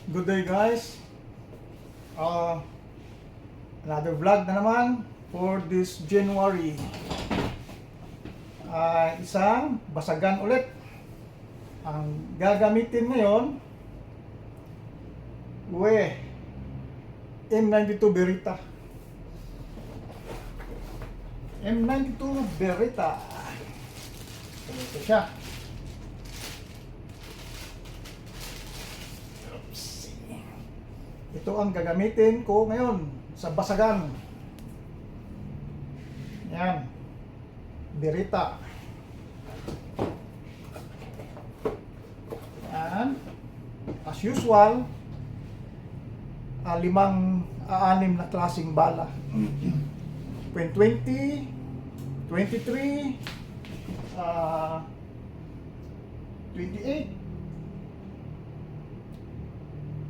Good day guys. Another vlog na naman for this January. Isang basagan ulit. Ang gagamitin ngayon, M92 Beretta. M92 Beretta. Ito siya. Ito ang gagamitin ko ngayon sa basagan. Yan. Beretta. Yan. As usual, anim na klaseng bala. 20, 23, 28,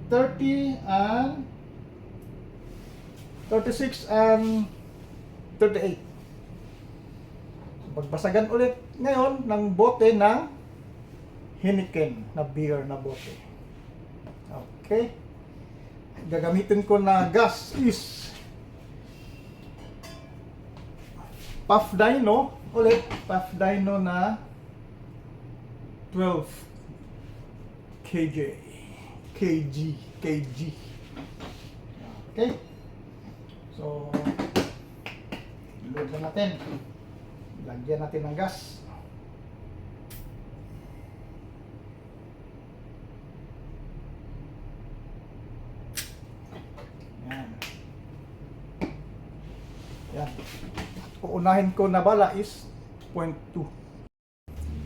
30 and 36 and 38. Magbasagan ulit ngayon ng bote ng Heineken na beer na bote. Okay. Gagamitin ko na gas is Puff Dino ulit. Puff Dino na 12 kg. Okay. So, load na natin. Lagyan natin ng gas. Yan. Yan. Uunahin ko na bala is 0.2.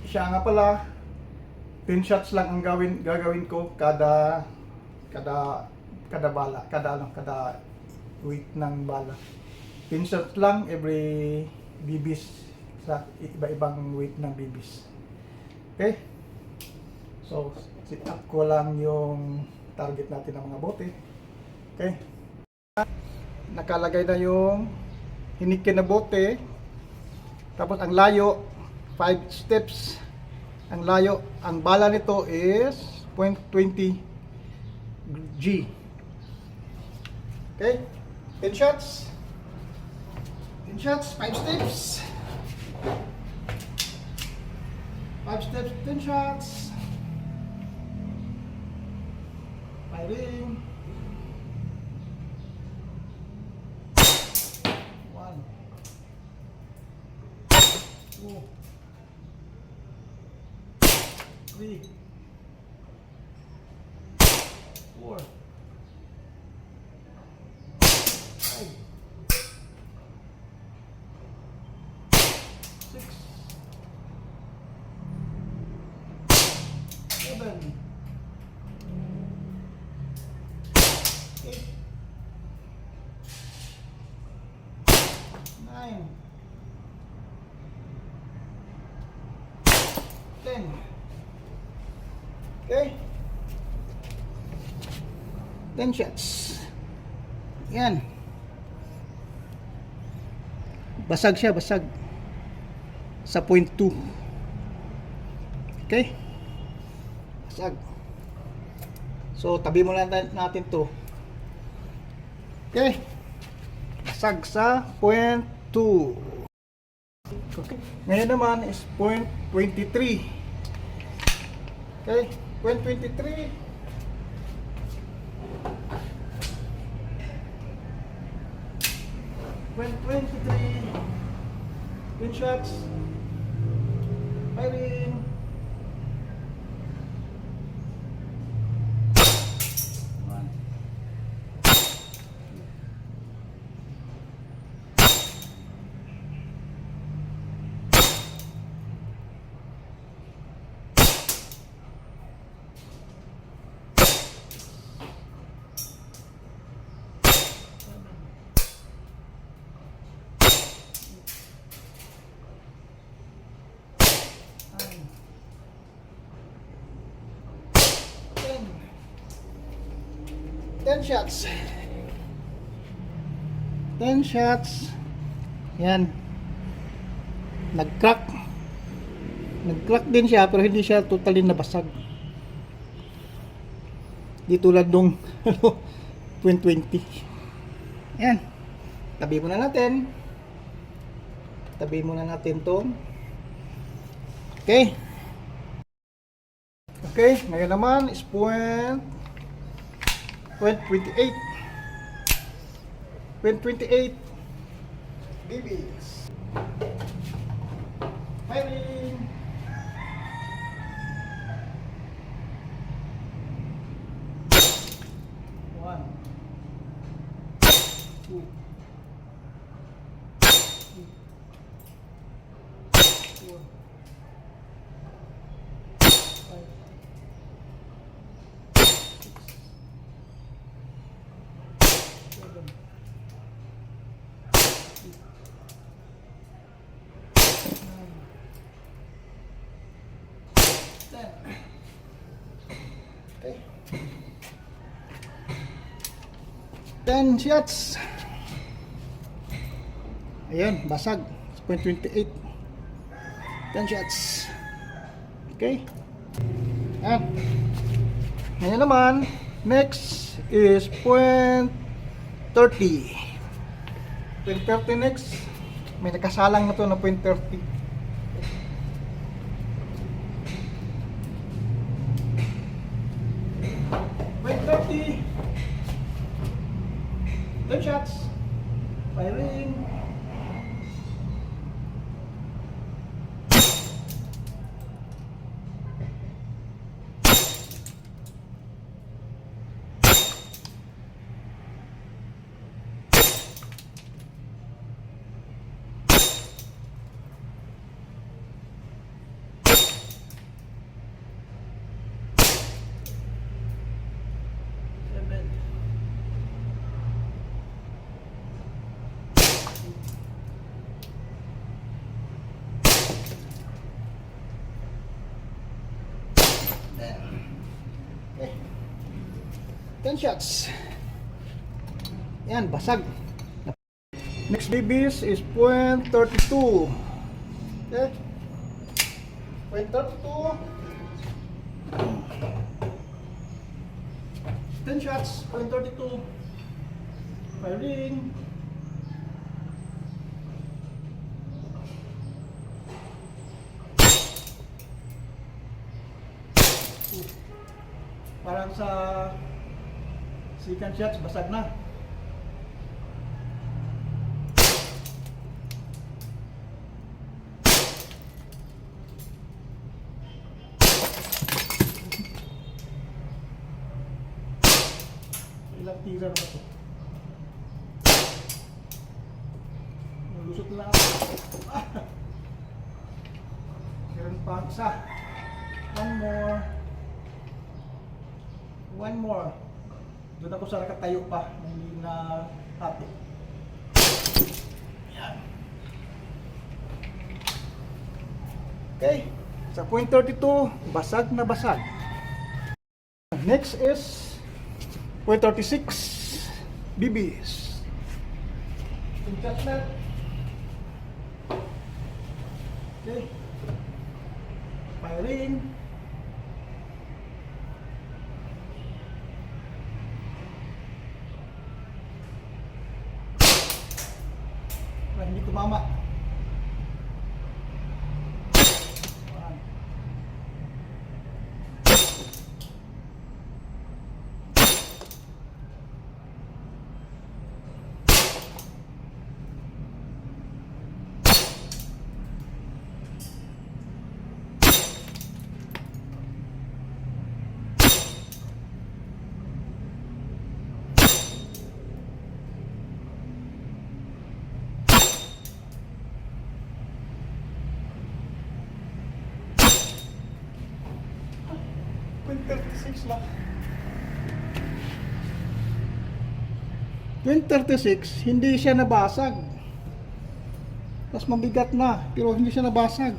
Siya nga pala, 10 shots lang ang gagawin ko kada bala, kada weight ng bala. 10 shots lang every BBs sa iba-ibang weight ng BBs. Okay? So, set up ko lang yung target natin ng mga bote. Okay? Nakalagay na yung Heineken na bote. Tapos ang layo 5 steps. Ang layo, ang bala nito is 0.20 G. Okay? 10 shots. 10 shots, 5 steps. 5 steps, 10 shots. Firing. 1, 2, 3, 4, 5, 6, 7, 8, 9, 10. Okay. 10 shots. Yan. Basag siya, basag. Sa 0.2. Okay. Basag. So, tabi mo lang natin to. Okay. Basag sa 0.2. Okay. Ngayon naman is 0.23. Okay. 0.23. 10 shots. Firing. One. Ten shots. 10 shots. Yan. Nag-crack. Nag-crack din siya pero hindi siya totally nabasag. Di tulad nung ano, 2020. Ayan. Tabi muna natin. Tabi muna natin tong. Okay. Okay, ngayon naman is point 28. 28 BBs. Firing. One, two, three, four, five, six, seven, 10. Okay. 10 shots. Ayan, basag. 0.28. 10 shots. Okay. Ayan. Ngayon naman, next is 0.30. 0.30 next. May nakasalang na to na 0.30. 0.30. 10 shots. Firing. Okay. 10 shots. Yan, basag. Next BBs is 0.32. Okay. 0.32. 10 shots, 0.32. Firing. Parang sa second shots, basag na. Ilang tira na ito. Lusot lang ako. Meron pa isa. One more. One more. Doon ako sa nakatayo pa. Hindi na hati. Yan. Okay. Sa 0.32, basag na basag. Next is 0.36 BBs. Adjustment. Okay. Firing. Hindi tumama. Lang. 2036, hindi siya nabasag. Mas mabigat na, pero hindi siya nabasag.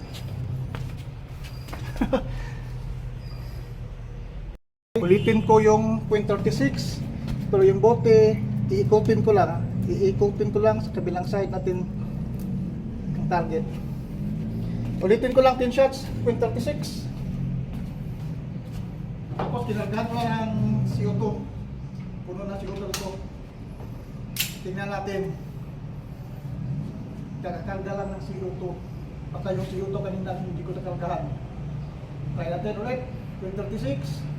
Ulitin ko yung 0.36, pero yung bote, iikutin ko lang. Iikutin ko lang sa kabilang side natin ang target. Ulitin ko lang 10 shots, 0.36. Tapos kinargahan ko lang ng CO2. Puno na CO2 ito. Tingnan natin. Kakakalga lang ng CO2. Baka yung CO2 kanina hindi ko nakalgahan. Try natin ulit. 236.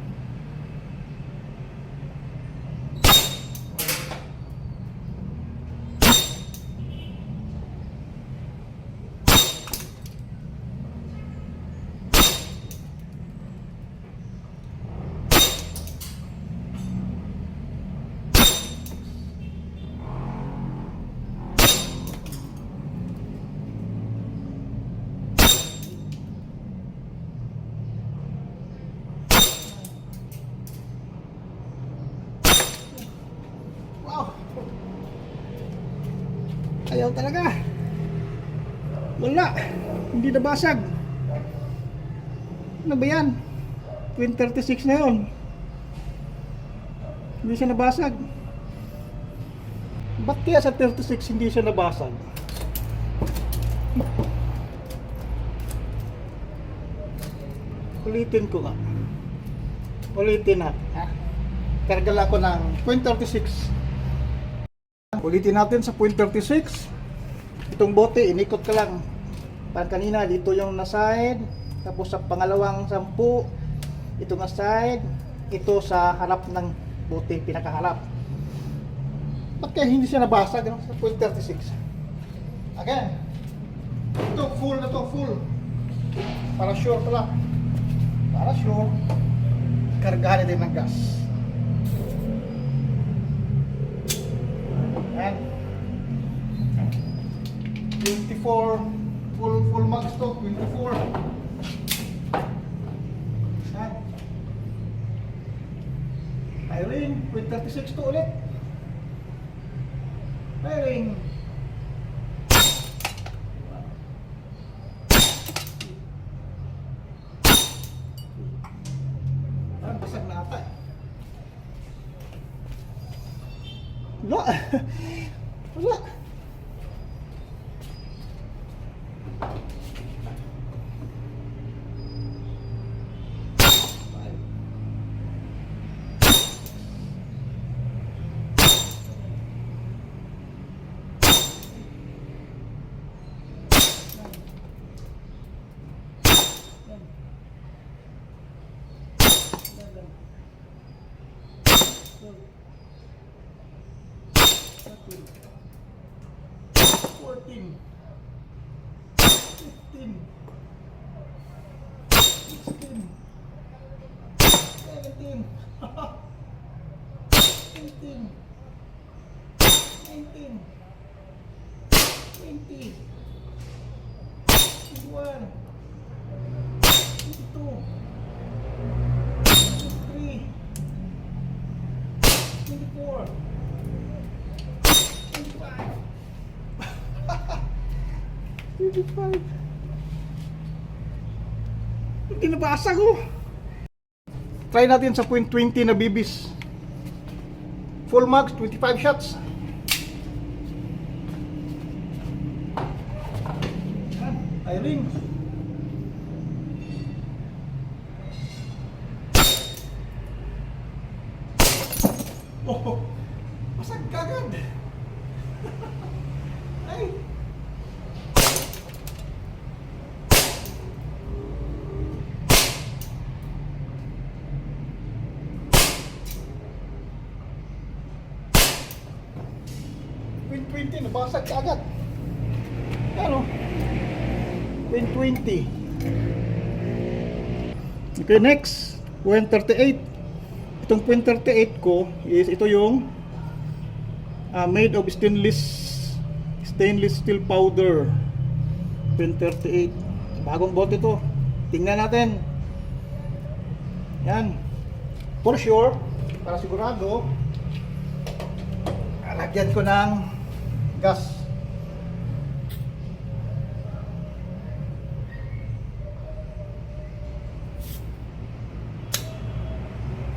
Ayaw talaga. Wala. Hindi nabasag. Ano ba yan? 2036 na yun. Hindi siya nabasag. Ba't kaya sa 36 hindi siya nabasag? Ulitin ko nga. Ulitin natin. Ha? Kargal ako ng 0.36. Ulitin natin sa 0.36. Itong bote, inikot ka lang. Parang kanina, dito yung na side. Tapos sa pangalawang 10, ito na side. Ito sa harap ng bote, pinakaharap. Ba't kaya hindi siya nabasag no? Sa 0.36? Again. Ito, full na to, full. Para sure pala. Para sure. Kargahan din ng gas. And 24 full max to 24. And firing with 36 to ulit. Firing. Basag na ata. Wala. Wala. Fourteen, 15, 16, 17, 18, 19, 20, 21, 22, 23, 24, 25. Hindi nabasag ko. Try natin sa 0.20 na bibis. Full max, 25 shots. Firing. Oh, basag kagad. Ay. Nabasag ka agad. Ano? 20. Okay, next. 0.38. Itong 0.38 ko is ito yung made of stainless steel powder. 0.38. Bagong bote ito. Tingnan natin. Yan. For sure, para sigurado, lagyan ko ng gas.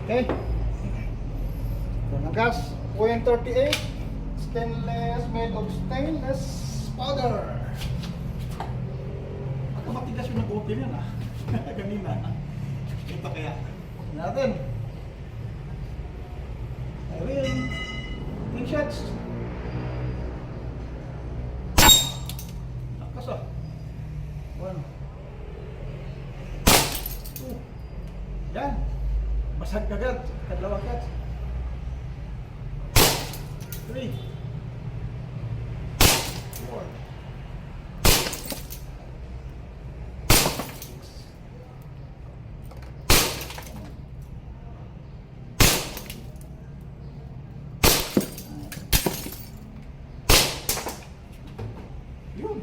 Okay. Ito ng gas. 0.38. Stainless, made of stainless powder. Pagkamatigas yung nabote yan ah. Kanina. Ito kaya. Natin. Ayun. 10 shots. Lakas ah. 1, 2. Yan. Basag agad. Kadlawang shots. 3, 4. Yun.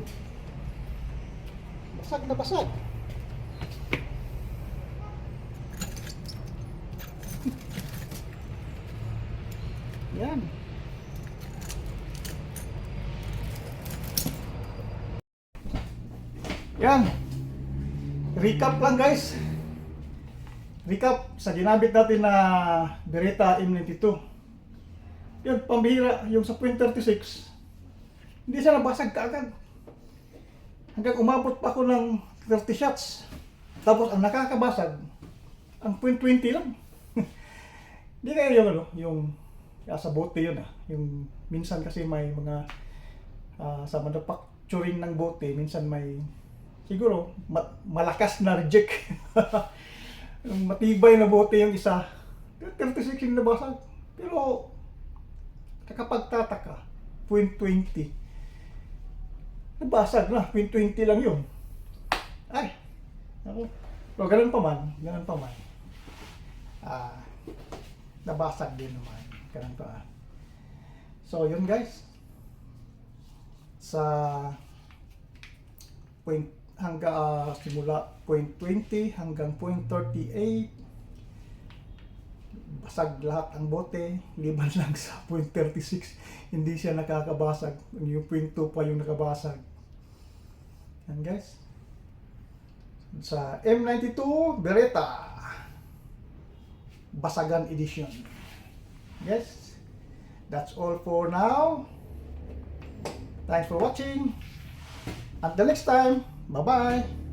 Basag na basag. Yan. Yan. Recap lang guys. Recap sa ginamit natin na Beretta M92. Yun, pambihira. Yung sa .36, hindi siya nabasag kaagad. Hanggang umabot pa ako ng 30 shots. Tapos ang nakakabasag, ang .20 lang. Hindi kaya yung ano, yung sa bote yun ah. Yung minsan kasi may mga sa manufacturing ng bote, minsan may siguro malakas na reject. Yung matibay na bote yung isa, 36 yung nabasag. Pero nakapagtataka, .20 nabasag na, .20 lang yun. Ay, ako. Pero ganun pa man. Nabasag din naman. Ganun pa. So, yun guys. Sa hanggang simula .20 hanggang .38, basag lahat ang bote, liban lang sa .36, hindi siya nakakabasag. Yung .2 pa yung nakabasag. Yan guys. Sa M92 Beretta Basagan Edition. Yes, that's all for now. Thanks for watching. Until next time, bye-bye.